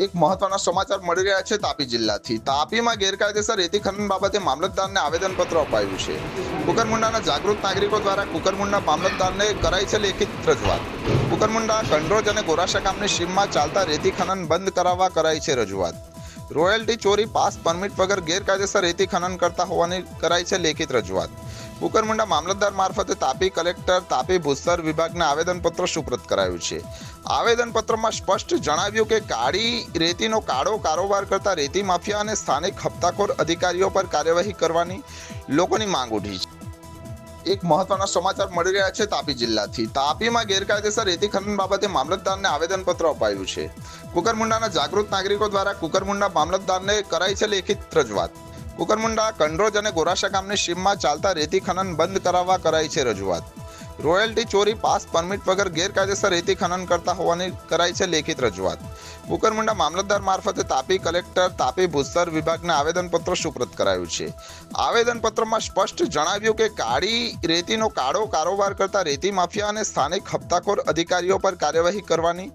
એક મહત્વના સમાચાર મળી રહ્યા છે તાપી જિલ્લાથી. તાપીમાં ગેરકાયદેસર રેતી ખનન બાબતે મામલતદારને આવેદનપત્ર અપાયું છે. કુકરમુંડાના જાગૃત નાગરિકો દ્વારા કુકરમુંડા મામલતદારને કરાઈ છે લેખિત રજૂઆત. કુકરમુંડા કંડરોજ અને ગોરાશા ગામની સીમમાં ચાલતા રેતી ખનન બંધ કરાવવા કરાઈ છે રજૂઆત. રોયલ્ટી ચોરી પાસ પરમિટ વગર ગેરકાયદેસર રેતી ખનન કરતા હોવાની કરાઈ છે લેખિત રજૂઆત. કુકરમુંડા મામલતદાર મારફતે તાપી કલેક્ટર, તાપી ભૂસ્તર વિભાગને આવેદનપત્ર સુપ્રત કરાયું છે. આવેદનપત્રમાં સ્પષ્ટ જણાવ્યું કે કાળી રેતીનો કાળો કારોબાર કરતા રેતી માફિયા અને સ્થાનિક હપ્તાખોર અધિકારીઓ પર કાર્યવાહી કરવાની લોકોની માંગ ઉઠી છે. એક મહત્વના સમાચાર મળી રહ્યા છે તાપી જિલ્લાથી. તાપીમાં ગેરકાયદેસર રેતી ખનન બાબતે મામલતદારને આવેદનપત્ર અપાયું છે. કુકરમુંડાના જાગૃત નાગરિકો દ્વારા કુકરમુંડા મામલતદારને કરાઈ છે લેખિત રજૂઆત. કુકરમુંડા કંડરોજ અને ગોરાશા ગામની સીમમાં ચાલતા રેતી ખનન બંધ કરાવવા કરાઈ છે રજૂઆત. રોયલ્ટી ચોરી પાસ પરમિટ વગર ગેરકાયદેસર રેતી ખનન કરતા હોવાની કરાઈ છે લેખિત રજૂઆત. કુકરમુંડા મામલતદાર મારફતે તાપી કલેક્ટર, તાપી ભૂસ્તર વિભાગને આવેદનપત્ર સુપ્રત કરાયું છે. આવેદનપત્રમાં સ્પષ્ટ જણાવ્યું કે કાળી રેતીનો કાળો કારોબાર કરતા રેતી માફિયા અને સ્થાનિક હપ્તાખોર અધિકારીઓ પર કાર્યવાહી કરવાની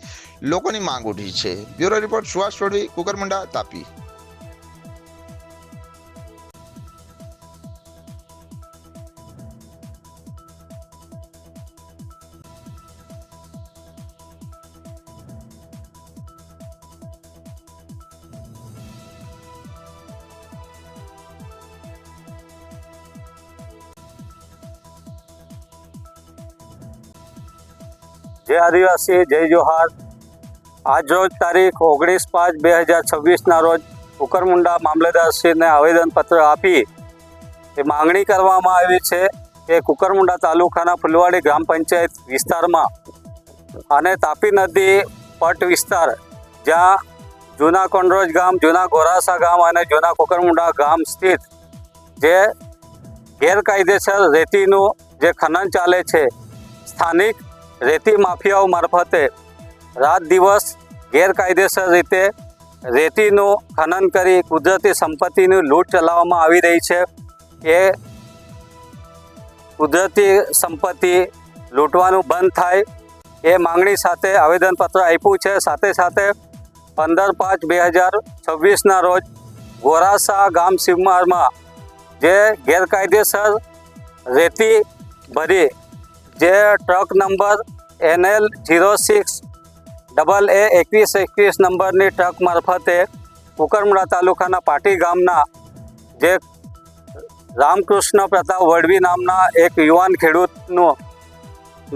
લોકોની માંગ ઉઠી છે. Bureau report Suhas Vadvi, Kukarmunda, Tapi. જય આદિવાસી, જય જોહાર. આજ રોજ તારીખ 19/5/2026ના રોજ કુકરમુંડા મામલતદારશ્રીને આવેદનપત્ર આપી એ માંગણી કરવામાં આવી છે કે કુકરમુંડા તાલુકાના ફુલવાડી ગ્રામ પંચાયત વિસ્તારમાં અને તાપી નદી પટ વિસ્તાર, જ્યાં જૂના કંડરોજ ગામ, જૂના ગોરાસા ગામ અને જૂના કુકરમુંડા ગામ સ્થિત જે ગેરકાયદેસર રેતીનું જે ખનન ચાલે છે, સ્થાનિક રેતી માફિયાઓ મારફતે રાત દિવસ ગેરકાયદેસર રીતે રેતીનું ખનન કરી કુદરતી સંપત્તિની લૂંટ ચલાવવામાં આવી રહી છે. એ કુદરતી સંપત્તિ લૂંટવાનું બંધ થાય એ માંગણી સાથે આવેદનપત્ર આપ્યું છે. સાથે સાથે 15/5/2026ના રોજ ગોરાસા ગામ સીમામાં જે ગેરકાયદેસર રેતી ભરી જે ટ્રક નંબર NL 06AA2121 નંબરની ટ્રક મારફતે કુકરમુંડા તાલુકાના પાટી ગામના જે રામકૃષ્ણ પ્રતાપ વડવી નામના એક યુવાન ખેડૂતનું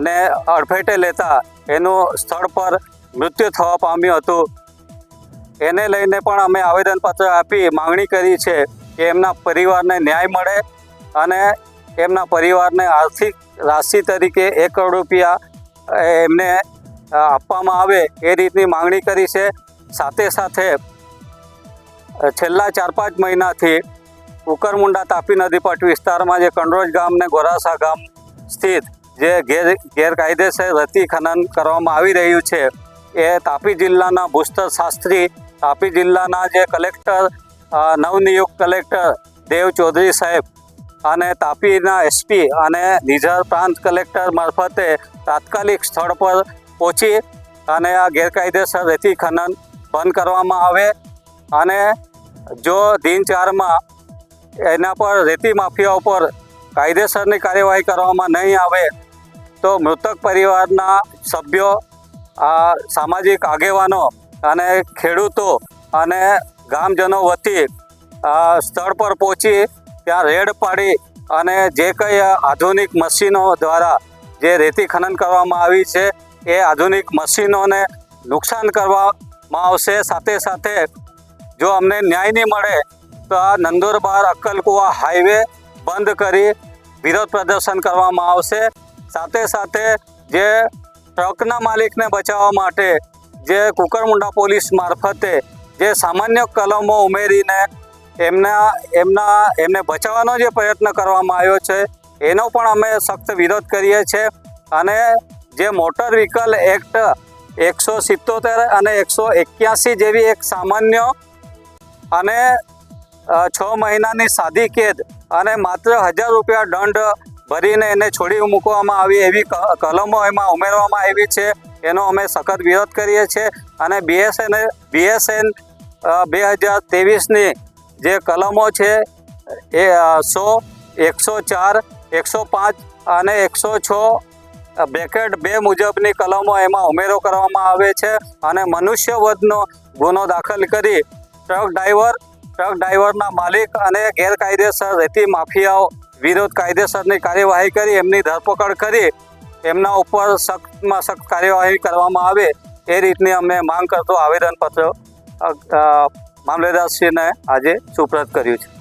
ને અડફેટે લેતા એનું સ્થળ પર મૃત્યુ થવા પામ્યું હતું. એને લઈને પણ અમે આવેદનપત્ર આપી માંગણી કરી છે કે એમના પરિવારને ન્યાય મળે અને એમના પરિવારને આર્થિક રાશિ તરીકે 1 કરોડ રૂપિયા એમને આપવામાં આવે એ રીતની માંગણી કરી છે. સાથે સાથે છેલ્લા 4-5 મહિનાથી કુકરમુંડા તાપી નદી પટ વિસ્તારમાં જે કંડરોજ ગામ ને ગોરાસા ગામ સ્થિત જે ગેરકાયદેસર રેતી ખનન કરવામાં આવી રહ્યું છે, એ તાપી જિલ્લાના ભૂસ્તર શાસ્ત્રી, તાપી જિલ્લાના જે કલેક્ટર, નવનિયુક્ત કલેક્ટર દેવ ચૌધરી સાહેબ અને તાપીના SP અને નિઝર પ્રાંત કલેક્ટર મારફતે તાત્કાલિક સ્થળ પર પહોંચી અને આ ગેરકાયદેસર રેતી ખનન બંધ કરવામાં આવે અને જો દિન 4માં એના પર રેતી માફિયાઓ પર કાયદેસરની કાર્યવાહી કરવામાં નહીં આવે તો મૃતક પરિવારના સભ્યો, સામાજિક આગેવાનો અને ખેડૂતો અને ગામજનો વતી સ્થળ પર પહોંચી ત્યાં રેડ પાડી અને જે કંઈ આધુનિક મશીનો દ્વારા જે રેતી ખનન કરવામાં આવી છે એ આધુનિક મશીનોને નુકસાન કરવામાં આવશે. સાથે સાથે જો અમને ન્યાય નહીં મળે તો આ નંદુરબાર અક્કલકુવા હાઈવે બંધ કરી વિરોધ પ્રદર્શન કરવામાં આવશે. સાથે સાથે જે ટ્રકના માલિકને બચાવવા માટે જે કુકરમુંડા પોલીસ મારફતે જે સામાન્ય કલમો ઉમેરીને એમને બચાવવાનો જે પ્રયત્ન કરવામાં આવ્યો છે એનો પણ અમે સખ્ત વિરોધ કરીએ છીએ. અને જે મોટર વ્હીકલ એક્ટ 177 અને 181 જેવી એક સામાન્ય અને 6 મહિનાની સાદી કેદ અને માત્ર 1000 રૂપિયા દંડ ભરીને એને છોડી મૂકવામાં આવી એવી કલમો એમાં ઉમેરવામાં આવી છે. એનો અમે સખત વિરોધ કરીએ છીએ અને BSN 2023ની જે કલમો છે એ 100, 104, 105 અને 106 બ્રેકેટ 2 મુજબની કલમો એમાં ઉમેરો કરવામાં આવે છે અને મનુષ્યવધનો ગુનો દાખલ કરી ટ્રક ડ્રાઈવરના માલિક અને ગેરકાયદેસર રેતી માફિયાઓ વિરુદ્ધ કાયદેસરની કાર્યવાહી કરી એમની ધરપકડ કરી એમના ઉપર સખ્તમાં સખ્ત કાર્યવાહી કરવામાં આવે એ રીતની અમે માંગ કરતો આવેદનપત્ર મામલેદારશ્રીને આજે સુપ્રત કર્યું છે.